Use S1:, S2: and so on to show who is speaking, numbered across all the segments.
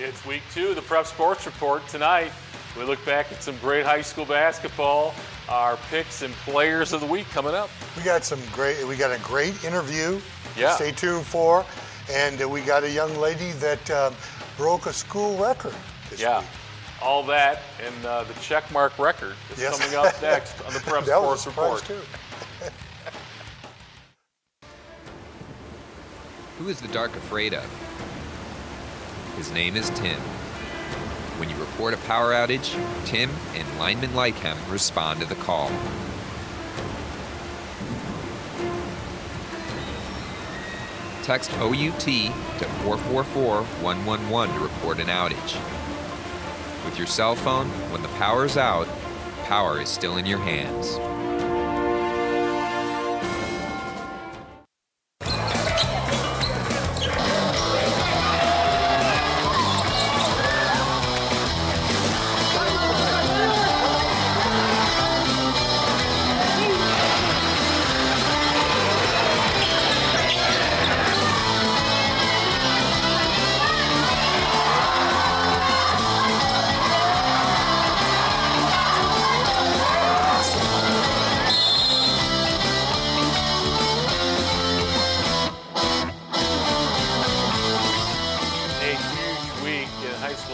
S1: It's week 2 of the Prep Sports Report. Tonight, we look back at some great high school basketball, our picks and players of the week coming up.
S2: We got a great interview.
S1: Yeah.
S2: Stay tuned for. And we got a young lady that broke a school record this week.
S1: All that and the checkmark record is coming up next on the Prep Sports Report.
S2: Too.
S3: Who is the dark afraid of? His name is Tim. When you report a power outage, Tim and lineman Lychem respond to the call. Text OUT to 444-111 to report an outage. With your cell phone, when the power's out, power is still in your hands.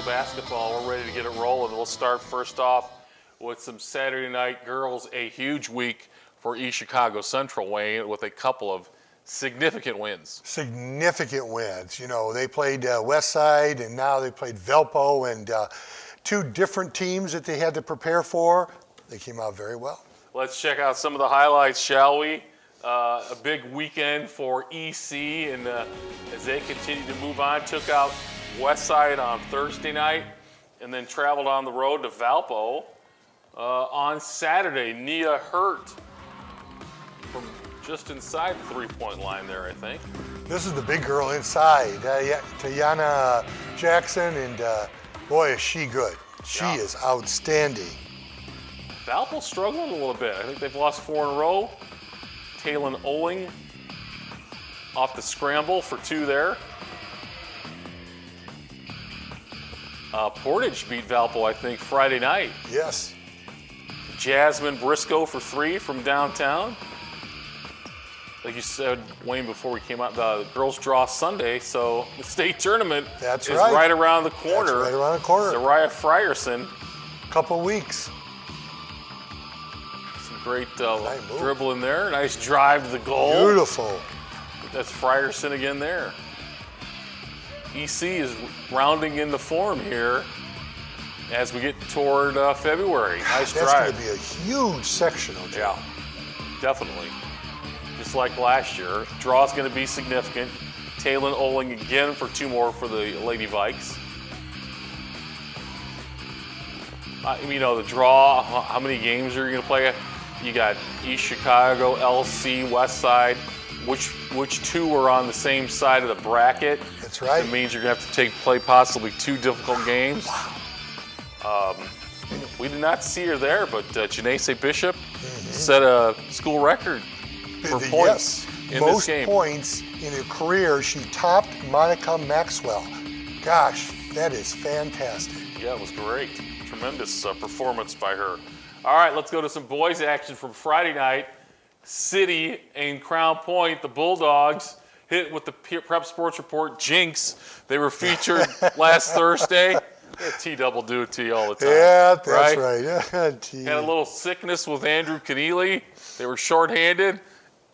S1: Basketball, we're ready to get it rolling. We'll start first off with some Saturday night girls. A huge week for East Chicago Central, Wayne, with a couple of significant wins.
S2: Significant wins. You know, they played West Side, and now they played Velpo, and two different teams that they had to prepare for. They came out very well.
S1: Let's check out some of the highlights, shall we? A big weekend for EC, and as they continue to move on, took out West Side on Thursday night, and then traveled on the road to Valpo on Saturday. Nia Hurt from just inside the three-point line there, I think.
S2: This is the big girl inside, Tayana Jackson, and boy, is she good. She is outstanding.
S1: Valpo struggling a little bit. I think they've lost 4 in a row. Taylon Oling off the scramble for 2 there. Portage beat Valpo, I think, Friday night.
S2: Yes.
S1: Jasmine Briscoe for 3 from downtown. Like you said, Wayne, before we came out, the girls draw Sunday, so the state tournament is right around the corner.
S2: That's right around the corner.
S1: Zariah Frierson.
S2: Couple weeks.
S1: Some great dribble in there. Nice drive to the goal.
S2: Beautiful.
S1: That's Frierson again there. EC is rounding in the form here as we get toward February. Nice drive.
S2: That's going to be a huge sectional job.
S1: Yeah, definitely. Just like last year. Draw's going to be significant. Taylon Oling again for 2 more for the Lady Vikes. You know, the draw, how many games are you going to play? You got East Chicago, LC, West Side. Which 2 are on the same side of the bracket?
S2: That's right.
S1: It means you're going to have to play possibly 2 difficult games.
S2: Wow.
S1: We did not see her there, but Janese Bishop set a school record for points in this game.
S2: Most points in her career. She topped Monica Maxwell. Gosh, that is fantastic.
S1: Yeah, it was great. Tremendous performance by her. All right, let's go to some boys action from Friday night. City and Crown Point, the Bulldogs, hit with the Prep Sports Report jinx. They were featured last Thursday. T-double do it to you all the time.
S2: Yeah, that's right.
S1: Had a little sickness with Andrew Keneally. They were shorthanded,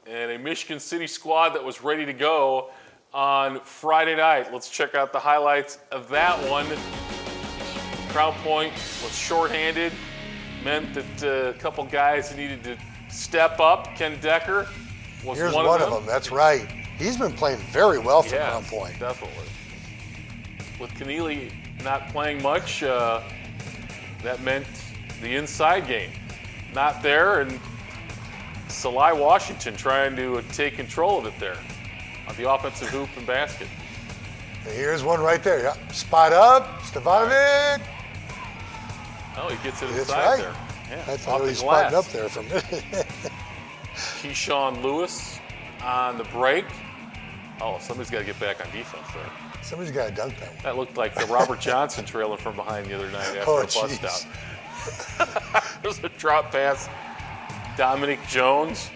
S1: and a Michigan City squad that was ready to go on Friday night. Let's check out the highlights of that one. Crown Point was shorthanded, meant that a couple guys needed to step up. Ken Decker was
S2: Here's
S1: one of them.
S2: That's right. He's been playing very well for Crown
S1: Yes,
S2: Point.
S1: definitely. With Keneally not playing much, that meant the inside game not there, and Salai Washington trying to take control of it there on the offensive hoop and basket.
S2: And here's one right there. Yeah. Spot up, Stefanovic.
S1: Oh, he gets it
S2: That's
S1: inside
S2: right.
S1: there. Yeah,
S2: I
S1: off
S2: thought
S1: the
S2: he was
S1: glass.
S2: spotting up there for a minute.
S1: Keyshawn Lewis on the break. Oh, somebody's got to get back on defense there.
S2: Somebody's got to dunk that one.
S1: That looked like the Robert Johnson trailing from behind the other night after
S2: Oh,
S1: a bust
S2: jeez.
S1: out. There's a drop pass. Dominic Jones.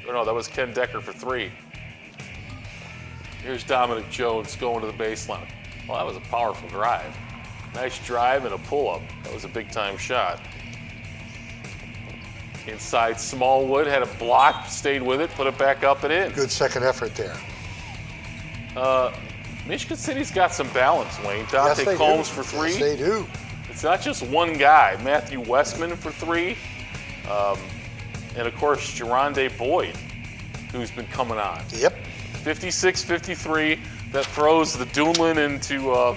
S1: Oh, no, that was Ken Decker for 3. Here's Dominic Jones going to the baseline. Well, that was a powerful drive. Nice drive and a pull-up. That was a big-time shot. Inside Smallwood, had a block, stayed with it, put it back up and in.
S2: Good second effort there.
S1: Michigan City's got some balance, Wayne.
S2: Yes,
S1: Dante
S2: they
S1: Combs
S2: do.
S1: for 3.
S2: Yes, they do.
S1: It's not just one guy. Matthew Westman for 3. And, of course, Geronde Boyd, who's been coming on.
S2: Yep.
S1: 56-53. That throws the Duneland into a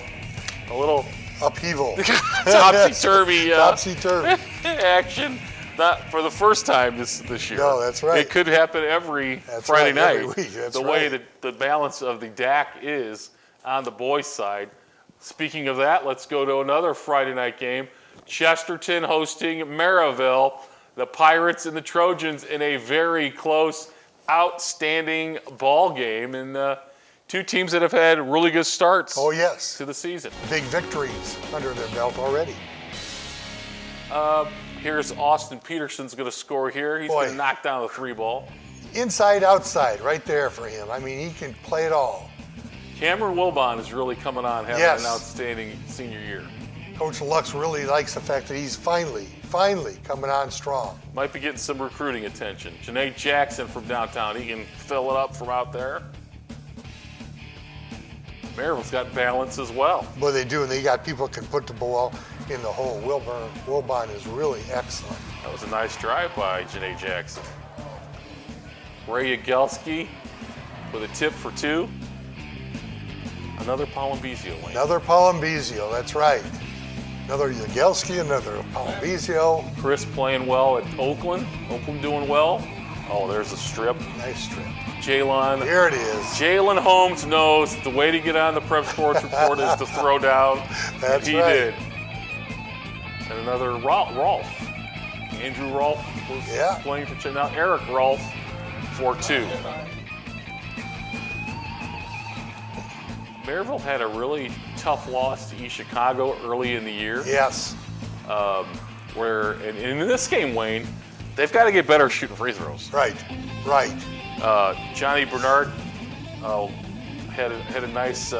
S1: little
S2: Upheaval.
S1: topsy-turvy
S2: Topsy-turvy.
S1: action. Not for the first time this year.
S2: No, that's right.
S1: It could happen every
S2: That's
S1: Friday
S2: right,
S1: night.
S2: every week, that's
S1: the way
S2: right.
S1: that the balance of the DAC is on the boys' side. Speaking of that, let's go to another Friday night game. Chesterton hosting Maryville. The Pirates and the Trojans in a very close, outstanding ball game. And two teams that have had really good starts
S2: Oh, yes.
S1: to the season.
S2: Big victories under their belt already.
S1: Here's Austin Peterson's going to score here. He's
S2: Boy.
S1: going to knock down the 3 ball.
S2: Inside, outside, right there for him. I mean, he can play it all.
S1: Cameron Wilbon is really coming on, having
S2: Yes.
S1: an outstanding senior year.
S2: Coach Lux really likes the fact that he's finally coming on strong.
S1: Might be getting some recruiting attention. Janae Jackson from downtown, he can fill it up from out there. Maryville's got balance as well.
S2: But they do, and they got people that can put the ball in the hole. Wilbon is really excellent.
S1: That was a nice drive by Janae Jackson. Ray Yagelski with a tip for 2. Another Palambizio lane.
S2: Another Palambizio, that's right. Another Yagelski, another Palambizio.
S1: Chris playing well at Oakland. Oakland doing well. Oh, there's a strip.
S2: Nice strip.
S1: Jalen.
S2: Here it is.
S1: Jalen Holmes knows the way to get on the Prep Sports Report is to throw down.
S2: That's
S1: and he
S2: right.
S1: did. And another Rolfe. Andrew Rolfe was
S2: Yeah.
S1: playing for Ch- Now Eric Rolfe for 2. Maryville had a really tough loss to East Chicago early in the year.
S2: Yes.
S1: And in this game, Wayne, they've got to get better shooting free throws.
S2: Right.
S1: Johnny Bernard had a nice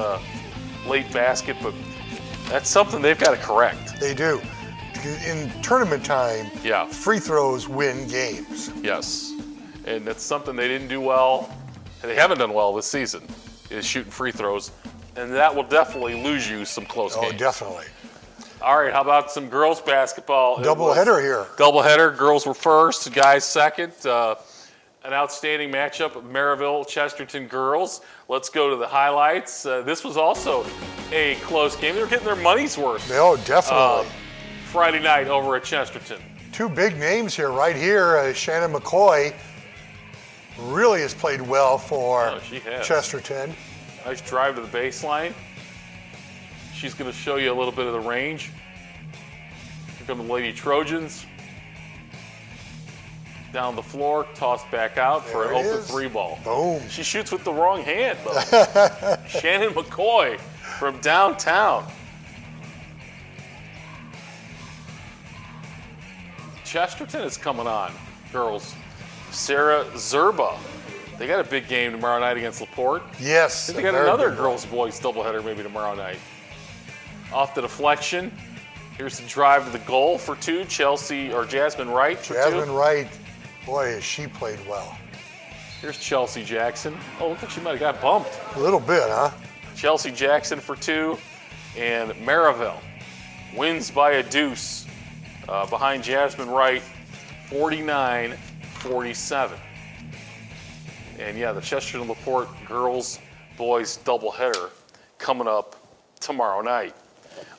S1: late basket, but that's something they've got to correct.
S2: They do. In tournament time,
S1: Yeah.
S2: free throws win games.
S1: Yes, and that's something they didn't do well, and they haven't done well this season, is shooting free throws, and that will definitely lose you some close
S2: Oh,
S1: games.
S2: definitely.
S1: All right, how about some girls basketball? It
S2: Double
S1: was
S2: header here.
S1: Doubleheader. Girls were first, guys second. An outstanding matchup of Maryville Chesterton girls. Let's go to the highlights. This was also a close game. They were getting their money's worth
S2: Oh, definitely.
S1: Friday night over at Chesterton.
S2: Two big names here, right here. Shannon McCoy really has played well for
S1: Oh, she has.
S2: Chesterton.
S1: Nice drive to the baseline. She's going to show you a little bit of the range. Here come the Lady Trojans. Down the floor, tossed back out for
S2: There
S1: an
S2: it
S1: open
S2: is.
S1: 3 ball.
S2: Boom.
S1: She shoots with the wrong hand, though. Shannon McCoy from downtown. Chesterton is coming on, girls. Sarah Zerba. They got a big game tomorrow night against LaPorte.
S2: Yes.
S1: They
S2: a
S1: got
S2: very
S1: another
S2: big one.
S1: girls-boys doubleheader maybe tomorrow night. Off the deflection. Here's the drive to the goal for 2. Jasmine Wright for 2.
S2: Jasmine Wright, boy, has she played well.
S1: Here's Chelsea Jackson. Oh, looks like she might have got bumped.
S2: A little bit, huh?
S1: Chelsea Jackson for 2. And Maryville wins by a deuce behind Jasmine Wright, 49-47. And yeah, the Chesterton LaPorte girls boys doubleheader coming up tomorrow night.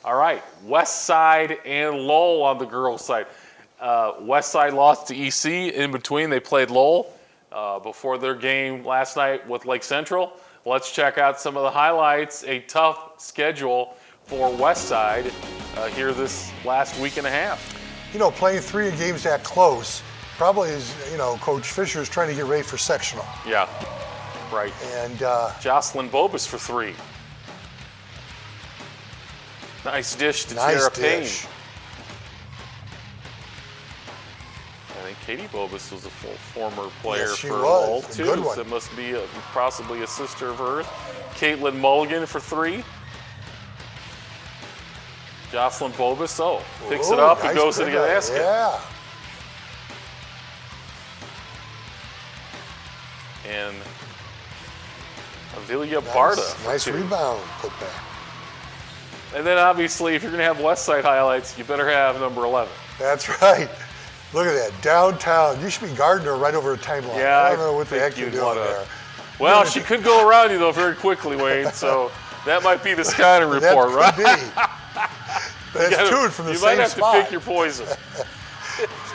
S1: All right, West Side and Lowell on the girls' side. West Side lost to EC. In between, they played Lowell before their game last night with Lake Central. Let's check out some of the highlights. A tough schedule for West Side here this last week and a half.
S2: You know, playing 3 games that close probably is, Coach Fisher is trying to get ready for sectional.
S1: Yeah. Right.
S2: And
S1: Jocelyn Bobus for 3. Nice dish to
S2: nice
S1: Tara Payne.
S2: dish.
S1: I think Katie Bobus was a former player
S2: Yes, she
S1: for
S2: was.
S1: Lowell,
S2: A
S1: too.
S2: good one.
S1: So it must be possibly a sister of hers. Caitlin Mulligan for 3. Jocelyn Bobus, picks it
S2: Ooh,
S1: up and
S2: nice
S1: goes to the
S2: pickup.
S1: basket.
S2: Yeah.
S1: And Avilia Barta.
S2: Nice
S1: for 2.
S2: rebound put back.
S1: And then obviously, if you're going to have West Side highlights, you better have number 11.
S2: That's right. Look at that. Downtown. You should be Gardner right over a timeline.
S1: Yeah,
S2: I don't know what the
S1: think
S2: heck you're
S1: you'd
S2: doing
S1: wanna-
S2: there.
S1: Well, she could go around you, though, very quickly, Wayne. So that might be the scouting report, right?
S2: That could be. That's two from the
S1: You
S2: same
S1: might have
S2: spot.
S1: to pick your poison.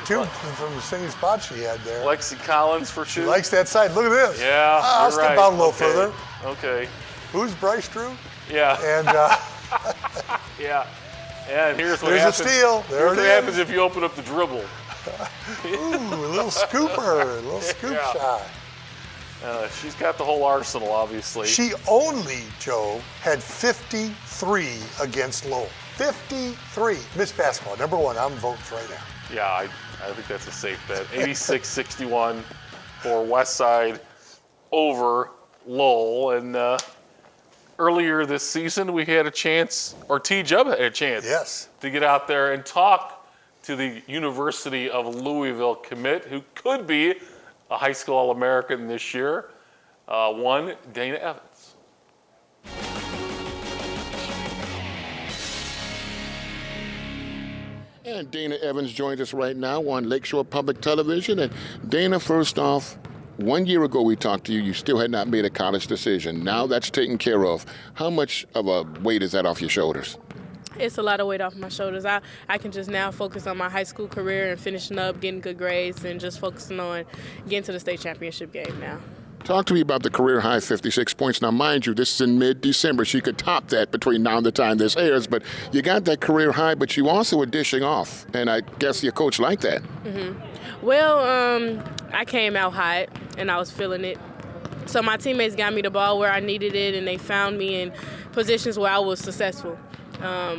S2: Two from the same spot she had there.
S1: Lexi Collins for 2.
S2: She likes that side. Look at this.
S1: Yeah,
S2: I'll
S1: you're
S2: step
S1: right.
S2: out a little
S1: Okay.
S2: further.
S1: Okay.
S2: Who's Bryce Drew?
S1: Yeah.
S2: And
S1: Yeah. And here's what
S2: there's
S1: happens.
S2: a steal. There
S1: Here's
S2: it
S1: what
S2: is.
S1: happens if you open up the dribble.
S2: Ooh, a little scooper, a little scoop
S1: Yeah.
S2: shot.
S1: She's got the whole arsenal, obviously.
S2: She only, Joe, had 53 against Lowell. 53. Miss Basketball, number 1. I'm voting for right now.
S1: Yeah, I think that's a safe bet. 86-61 for Westside over Lowell. And earlier this season, we had a chance, or T-Jub had a chance,
S2: Yes.
S1: to get out there and talk to the University of Louisville commit, who could be a high school All-American this year, one Dana Evans.
S4: And Dana Evans joins us right now on Lakeshore Public Television. And Dana, first off, 1 year ago we talked to you. You still had not made a college decision. Now that's taken care of. How much of a weight is that off your shoulders?
S5: It's a lot of weight off my shoulders. I can just now focus on my high school career and finishing up, getting good grades, and just focusing on getting to the state championship game now.
S4: Talk to me about the career high 56 points. Now, mind you, this is in mid-December. She could top that between now and the time this airs, but you got that career high, but you also were dishing off, and I guess your coach liked that.
S5: Well, I came out hot, and I was feeling it. So my teammates got me the ball where I needed it, and they found me in positions where I was successful.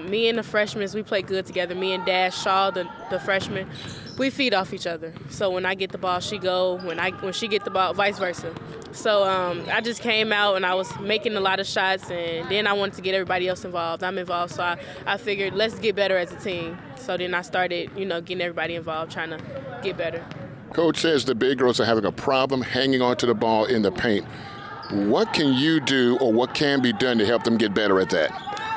S5: Me and the freshmen, we play good together. Me and Dash Shaw, the freshman, we feed off each other. So when I get the ball, she go. When she get the ball, vice versa. So I just came out and I was making a lot of shots, and then I wanted to get everybody else involved. I'm involved, so I figured let's get better as a team. So then I started, getting everybody involved, trying to get better.
S4: Coach says the big girls are having a problem hanging on to the ball in the paint. What can you do or what can be done to help them get better at that?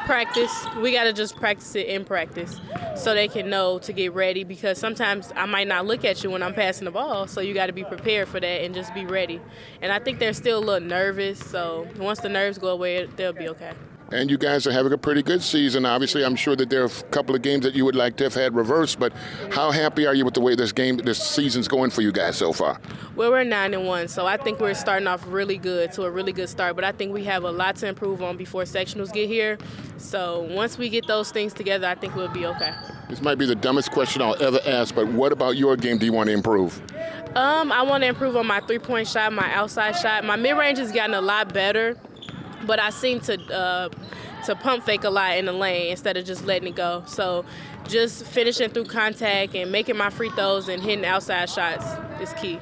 S5: Practice. We got to just practice it in practice so they can know to get ready, because sometimes I might not look at you when I'm passing the ball, so you got to be prepared for that and just be ready. And I think they're still a little nervous, so once the nerves go away, they'll be okay.
S4: And you guys are having a pretty good season. Obviously, I'm sure that there are a couple of games that you would like to have had reversed, but how happy are you with the way this season's going for you guys so far?
S5: Well, we're 9-1, so I think we're starting off really good, to a really good start, but I think we have a lot to improve on before sectionals get here. So once we get those things together, I think we'll be okay.
S4: This might be the dumbest question I'll ever ask, but what about your game do you want to improve?
S5: I want to improve on my three-point shot, my outside shot. My mid-range has gotten a lot better, but I seem to pump fake a lot in the lane instead of just letting it go. So just finishing through contact and making my free throws and hitting outside shots is key.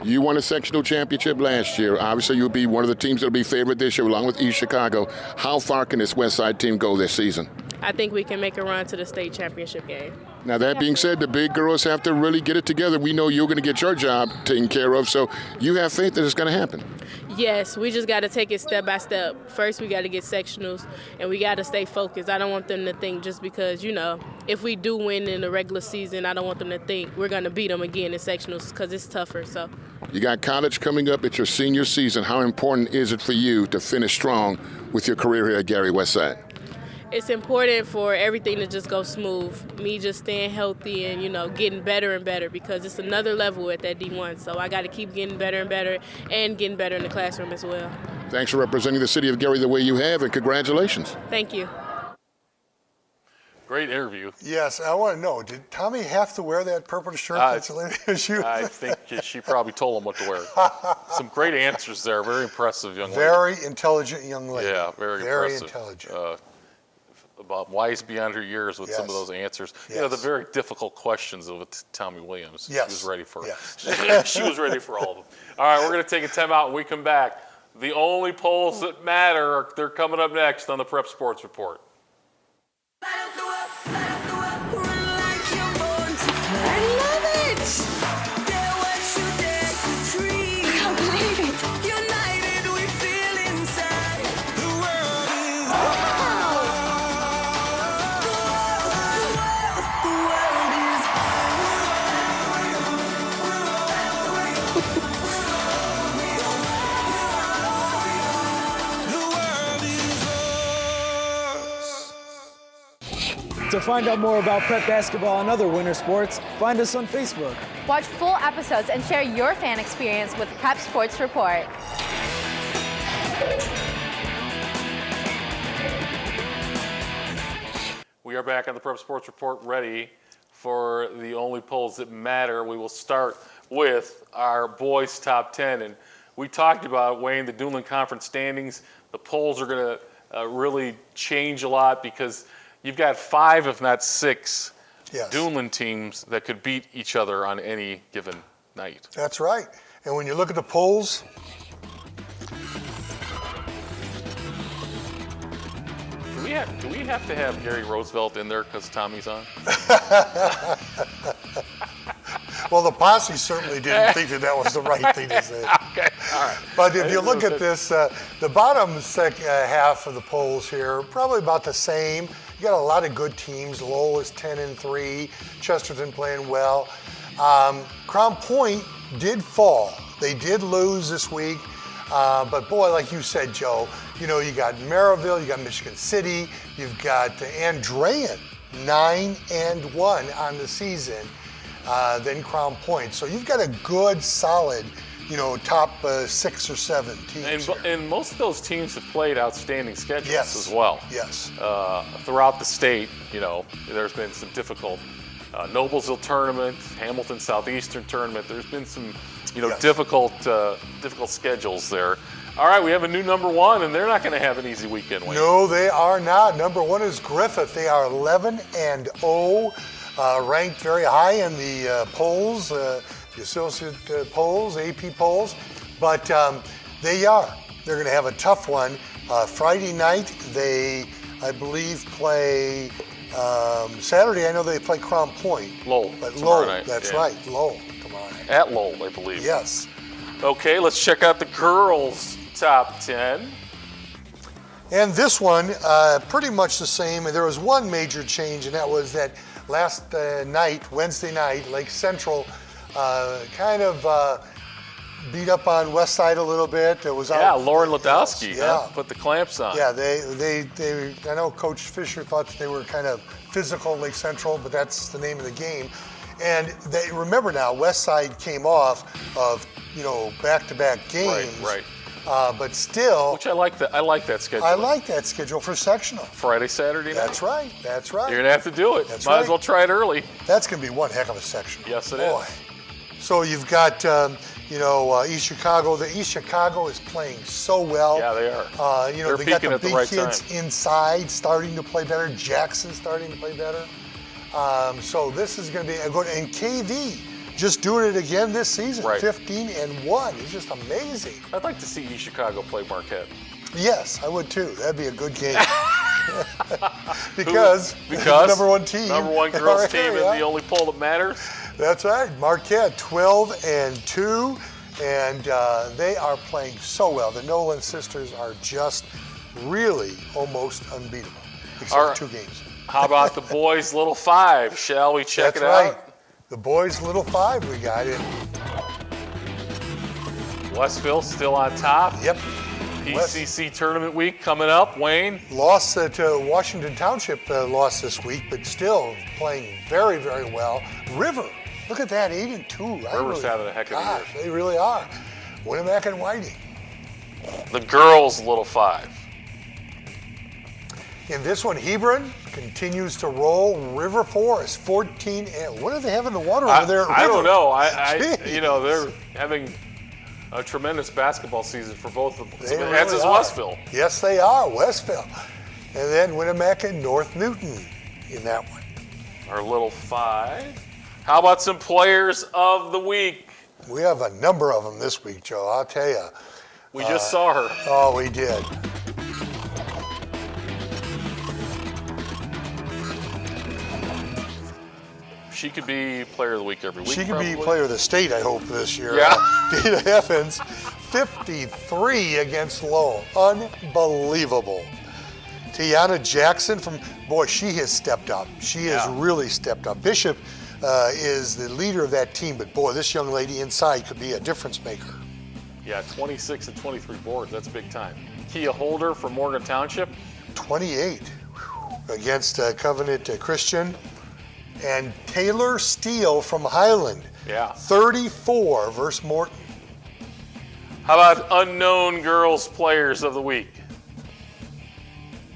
S4: You won a sectional championship last year. Obviously, you'll be one of the teams that'll be favored this year along with East Chicago. How far can this West Side team go this season?
S5: I think we can make a run to the state championship game.
S4: Now, that being said, the big girls have to really get it together. We know you're going to get your job taken care of, so you have faith that it's going to happen.
S5: Yes, we just got to take it step by step. First, we got to get sectionals, and we got to stay focused. I don't want them to think just because, if we do win in the regular season, I don't want them to think we're going to beat them again in sectionals, because it's tougher. So
S4: You got college coming up. It's your senior season. How important is it for you to finish strong with your career here at Gary Westside?
S5: it's important for everything to just go smooth. Me just staying healthy and, getting better and better, because it's another level at that D1. So I got to keep getting better and better and getting better in the classroom as well.
S4: Thanks for representing the city of Gary the way you have, and congratulations.
S5: Thank you.
S1: Great interview.
S2: Yes, I want to know, did Tommy have to wear that purple shirt? That's the latest shoe.
S1: I think she probably told him what to wear. Some great answers there. Very impressive young lady.
S2: Very intelligent young lady.
S1: Yeah, very
S2: Very
S1: impressive.
S2: intelligent.
S1: About wise beyond her years with some of
S2: Yes.
S1: those answers. You
S2: Yes.
S1: know, the very difficult questions of Tommy Williams.
S2: Yes.
S1: She was ready for
S2: Yes.
S1: She was ready for all of them. All right, we're going to take a timeout. When we come back, the only polls that matter, they're coming up next on the Prep Sports Report.
S6: I love it! I can't believe it!
S7: United we feel inside. The world is the world is the world is ours.
S8: To find out more about prep basketball and other winter sports, find us on Facebook.
S9: Watch full episodes and share your fan experience with Prep Sports Report.
S1: We are back on the Prep Sports Report, ready for the only polls that matter. We will start with our boys' top 10. And we talked about, Wayne, the Duneland Conference standings. The polls are going to really change a lot because you've got 5, if not 6,
S2: Yes.
S1: Duneland teams that could beat each other on any given night.
S2: That's right. And when you look at the polls,
S1: Do we have to have Gary Roosevelt in there because Tommy's on?
S2: well, the posse certainly didn't think that was the right thing to say.
S1: Okay, all right.
S2: But if you look at this, the bottom half of the polls here, probably about the same. You got a lot of good teams. Lowell is 10-3. Chesterton playing well. Crown Point did fall. They did lose this week. But boy, like you said, Joe, you know, you got Maryville, you got Michigan City, you've got Andrean, 9-1 on the season, then Crown Point. So you've got a good, solid, you know, top 6 or 7 teams.
S1: And most of those teams have played outstanding schedules
S2: Yes.
S1: as well.
S2: Yes.
S1: Throughout the state, you know, there's been some difficult Noblesville tournament, Hamilton Southeastern tournament. There's been some, you know,
S2: Yes.
S1: difficult schedules there. All right, we have a new number 1, and they're not going to have an easy weekend, Wayne.
S2: No, they are not. Number 1 is Griffith. They are 11-0, ranked very high in the polls, the associate polls, AP polls. But they're going to have a tough one. Friday night, they, I believe, play. Saturday, I know they play Crown Point.
S1: Lowell.
S2: But
S1: tomorrow
S2: Lowell,
S1: night,
S2: that's
S1: yeah.
S2: right, Lowell tomorrow night.
S1: At Lowell, I believe.
S2: Yes.
S1: Okay, let's check out the girls' top 10.
S2: And this one, pretty much the same. There was one major change, and that was that last night, Wednesday night, Lake Central kind of beat up on West Side a little bit. It was
S1: Yeah,
S2: out.
S1: Lauren Ladowski
S2: Yeah.
S1: put the clamps on.
S2: Yeah, they. I know Coach Fisher thought that they were kind of physical, Lake Central, but that's the name of the game. And they remember now, West Side came off of, you know, back-to-back games.
S1: Right.
S2: But still,
S1: Which I like that. I like that schedule.
S2: I like that schedule for sectional.
S1: Friday, Saturday night.
S2: That's right. That's right.
S1: You're gonna have to do it.
S2: That's
S1: Might as
S2: right.
S1: well try it early.
S2: That's going to be one heck of a sectional.
S1: Yes, it
S2: Boy.
S1: is.
S2: So you've got, East Chicago. The East Chicago is playing so well.
S1: Yeah, they are. They're
S2: They got
S1: peaking
S2: the
S1: at the
S2: big
S1: right
S2: kids
S1: time.
S2: inside starting to play better. Jackson starting to play better. So this is going to be a good. And KV just doing it again this season.
S1: Right.
S2: 15-1. It's just amazing.
S1: I'd like to see East Chicago play Marquette.
S2: Yes, I would too. That'd be a good game. because
S1: Because
S2: the number 1 team.
S1: Number 1 girls
S2: Right,
S1: team
S2: yeah.
S1: and the only poll that matters.
S2: That's right. Marquette 12-2, and they are playing so well. The Nolan sisters are just really almost unbeatable, except
S1: All right.
S2: 2 games.
S1: How about the boys' little 5? Shall we check
S2: That's
S1: it
S2: right.
S1: out?
S2: The boys' little 5 we got in.
S1: Westville still on top.
S2: Yep.
S1: PCC tournament week coming up. Wayne.
S2: Lost to Washington Township lost this week, but still playing very, very well. River, look at that, 8-2.
S1: River's having a heck of a year.
S2: They really are. Winamac and Whiting.
S1: The girls' little 5.
S2: In this one, Hebron continues to roll. River Forest, 14. What do they have in the water over there?
S1: I don't
S2: River?
S1: know. They're having a tremendous basketball season for both of them.
S2: They
S1: As
S2: really
S1: is
S2: are.
S1: Westville.
S2: Yes, they are. Westville. And then Winnemucca and North Newton in that one.
S1: Our little 5. How about some players of the week?
S2: We have a number of them this week, Joe. I'll tell you.
S1: We just saw her.
S2: Oh, we did.
S1: She could be player of the week every week.
S2: She could
S1: probably.
S2: be player of the state, I hope, this year.
S1: Yeah.
S2: Dana Evans, 53 against Lowell. Unbelievable. Tiana Jackson she has stepped up. She has really stepped up. Bishop is the leader of that team, but boy, this young lady inside could be a difference maker.
S1: Yeah, 26 and 23 boards. That's big time. Kia Holder from Morgan Township.
S2: 28 against Covenant Christian. And Taylor Steele from Highland.
S1: Yeah.
S2: 34 versus Morton.
S1: How about unknown girls players of the week?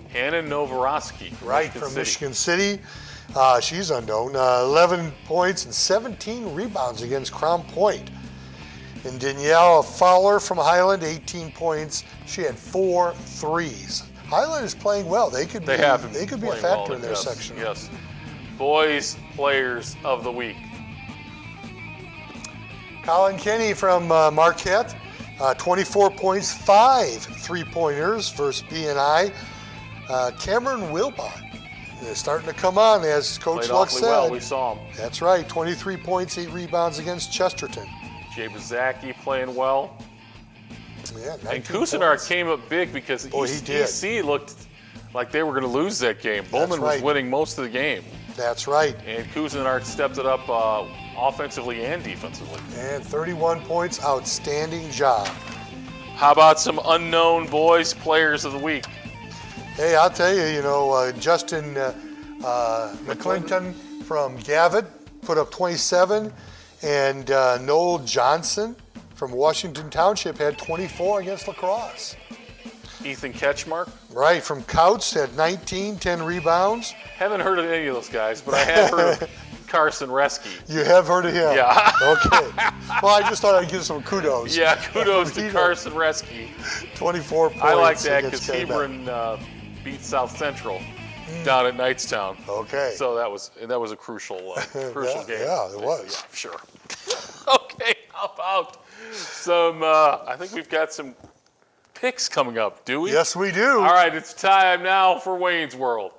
S1: Hannah Novorosky.
S2: Right, from Michigan City. She's unknown. 11 points and 17 rebounds against Crown Point. And Danielle Fowler from Highland, 18 points. She had 4 threes. Highland is playing well. They could be a factor in their section.
S1: Yes. Boys players of the week.
S2: Colin Kenny from Marquette, 24 points, 5 3-pointers versus BNI. Cameron Wilbon is starting to come on, as Coach
S1: Played
S2: Luck
S1: awfully
S2: said.
S1: well. We saw him.
S2: That's right, 23 points, 8 rebounds against Chesterton.
S1: Jay Bazaki playing well.
S2: Yeah,
S1: And
S2: 19
S1: Cousinar
S2: points.
S1: came up big because
S2: Boy, he did.
S1: EC looked like they were going to lose that game. Bowman was
S2: right.
S1: winning most of the game.
S2: That's right.
S1: And Cousinar stepped it up offensively and defensively.
S2: And 31 points, outstanding job.
S1: How about some unknown boys players of the week?
S2: Hey, I'll tell you, Justin McClinton from Gavitt put up 27, and Noel Johnson from Washington Township had 24 against La Crosse.
S1: Ethan Ketchmark.
S2: Right, from Couts had 19, 10 rebounds.
S1: Haven't heard of any of those guys, but I have heard of Carson Reske.
S2: You have heard of him?
S1: Yeah.
S2: Okay. Well, I just thought I'd give some kudos.
S1: Yeah, kudos to Carson Reske.
S2: 24 points.
S1: I like that
S2: against
S1: because
S2: Calumet.
S1: Hebron beat South Central down at Knightstown.
S2: Okay.
S1: So that was a crucial game.
S2: Yeah, it was.
S1: Yeah, sure. Okay, how about some? I think we've got some picks coming up. Do we?
S2: Yes, we do.
S1: All right, it's time now for Wayne's World.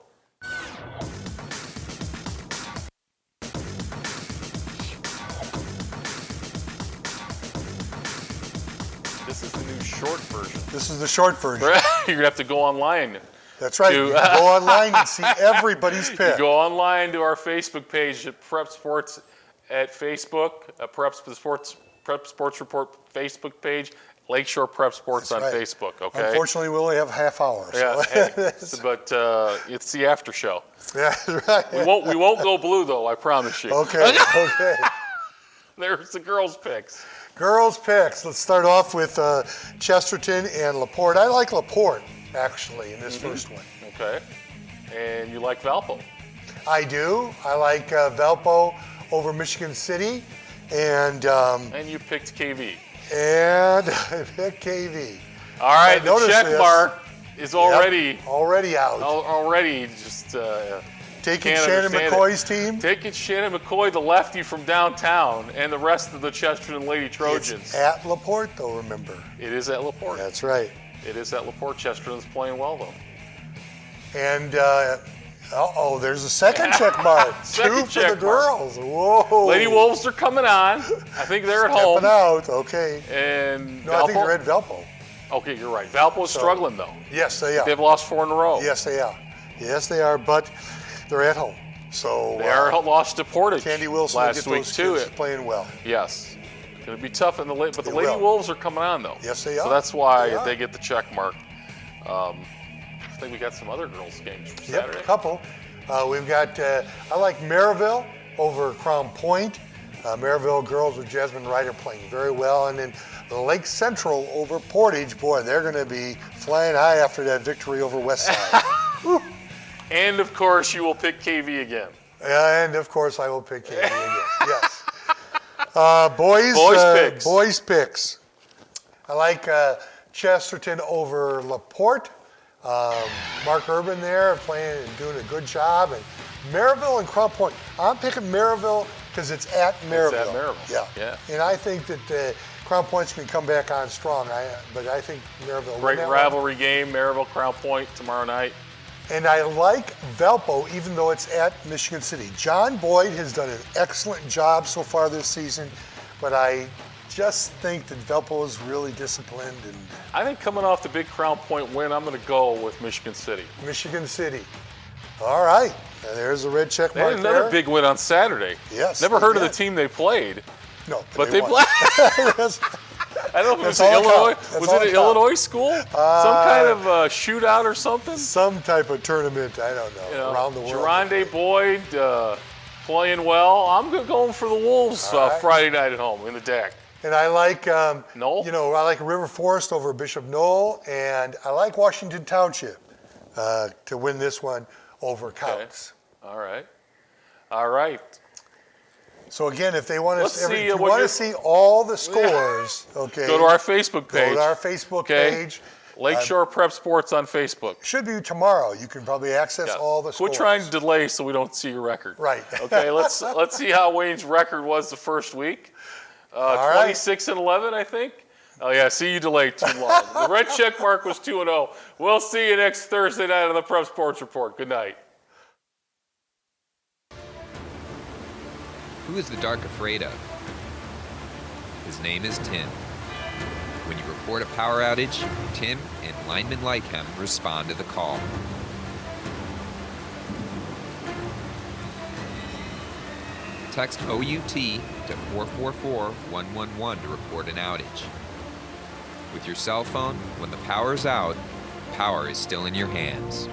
S1: This is the new short version.
S2: This is the short version.
S1: You're gonna have to go online.
S2: That's right. You can go online and see everybody's pick.
S1: You go online to our Facebook page at Prep Sports at Facebook, Prep Sports Report Facebook page, Lakeshore Prep Sports
S2: That's
S1: on
S2: right.
S1: Facebook. Okay.
S2: Unfortunately, we only have a half hour.
S1: Yeah,
S2: So.
S1: but it's the after show.
S2: Yeah, right.
S1: We won't go blue though. I promise you.
S2: Okay. Okay.
S1: There's the girls' picks.
S2: Girls picks. Let's start off with Chesterton and LaPorte. I like LaPorte actually in this first one.
S1: Okay. And you like Valpo?
S2: I do. I like Valpo over Michigan City, and
S1: you picked KV.
S2: And I picked KV.
S1: All right. The
S2: noticed
S1: check
S2: this.
S1: mark is already
S2: already out.
S1: Already just.
S2: Taking
S1: Can't
S2: Shannon
S1: understand
S2: McCoy's team.
S1: Taking Shannon McCoy, the lefty from downtown, and the rest of the Chesterton Lady Trojans.
S2: It's at LaPorte, though. Remember.
S1: It is at LaPorte.
S2: That's right.
S1: It is at LaPorte. Chesterton's playing well though.
S2: And there's a second check mark.
S1: Second
S2: Two for
S1: check
S2: the
S1: mark.
S2: girls. Whoa.
S1: Lady Wolves are coming on. I think they're at home.
S2: Stepping out. Okay.
S1: And
S2: No, I think they're at Valpo.
S1: Okay, you're right. Valpo is struggling though.
S2: Yes, they are.
S1: They've lost 4 in a row.
S2: Yes, they are. Yes, they are. But they're at home. So
S1: They are lost to Portage
S2: Candy Wilson will
S1: last
S2: get
S1: week
S2: those
S1: too.
S2: kids playing well.
S1: Yes. Going to be tough in the late, but the
S2: It
S1: Lady
S2: will.
S1: Wolves are coming on though.
S2: Yes, they
S1: So
S2: are.
S1: that's why
S2: They are.
S1: they get the check mark. I think we got some other girls games for
S2: Yep,
S1: Saturday.
S2: a couple. We've got, I like Maryville over Crown Point. Maryville girls with Jasmine Ryder playing very well. And then the Lake Central over Portage. Boy, they're going to be flying high after that victory over Westside. Whew.
S1: And of course, you will pick KV again.
S2: And of course, I will pick KV again. Yes. Boys picks. I like Chesterton over LaPorte. Mark Urban there playing and doing a good job. And Maryville and Crown Point. I'm picking Maryville because it's at Maryville.
S1: It's at Maryville.
S2: Yeah. And I think that Crown Point's can come back on strong. But I think Maryville.
S1: Great rivalry game, Maryville Crown Point tomorrow night.
S2: And I like Valpo, even though it's at Michigan City. John Boyd has done an excellent job so far this season, but I just think that Valpo is really disciplined. And
S1: I think coming off the big Crown Point win, I'm going to go with Michigan City.
S2: Michigan City. All right. Now there's a red check
S1: They
S2: mark
S1: had another
S2: there.
S1: big win on Saturday.
S2: Yes,
S1: Never
S2: they
S1: heard of the
S2: did.
S1: team they played,
S2: No,
S1: but they
S2: won.
S1: played. I don't know if it was
S2: That's all it
S1: Illinois.
S2: counts. That's
S1: Was
S2: all
S1: it
S2: it
S1: an
S2: counts.
S1: Illinois school? Some kind of shootout or something?
S2: Some type of tournament, I don't know,
S1: You know,
S2: around the world.
S1: Geronde Boyd playing well. I'm going for the Wolves
S2: All right.
S1: Friday night at home in the deck.
S2: And I like,
S1: Knoll?
S2: I like River Forest over Bishop Knoll, and I like Washington Township to win this one over Counts.
S1: All right.
S2: So again, if they want to,
S1: Let's see
S2: if you
S1: what
S2: want
S1: your-
S2: to see all the scores, okay,
S1: Go to our Facebook page.
S2: Go to our Facebook
S1: Okay.
S2: page.
S1: Lakeshore Prep Sports on Facebook.
S2: Should be tomorrow. You can probably access
S1: Yeah.
S2: all the scores.
S1: Quit trying to delay so we don't see your record.
S2: Right.
S1: Okay, let's see how Wayne's record was the first week.
S2: All right.
S1: 26-11, I think. Oh yeah, see, you delayed too long. The red check mark was 2-0. We'll see you next Thursday night on the Prep Sports Report. Good night.
S3: Who is the dark afraid of? His name is Tim. When you report a power outage, Tim and linemen like him respond to the call. Text OUT to 444-111 to report an outage. With your cell phone, when the power is out, power is still in your hands.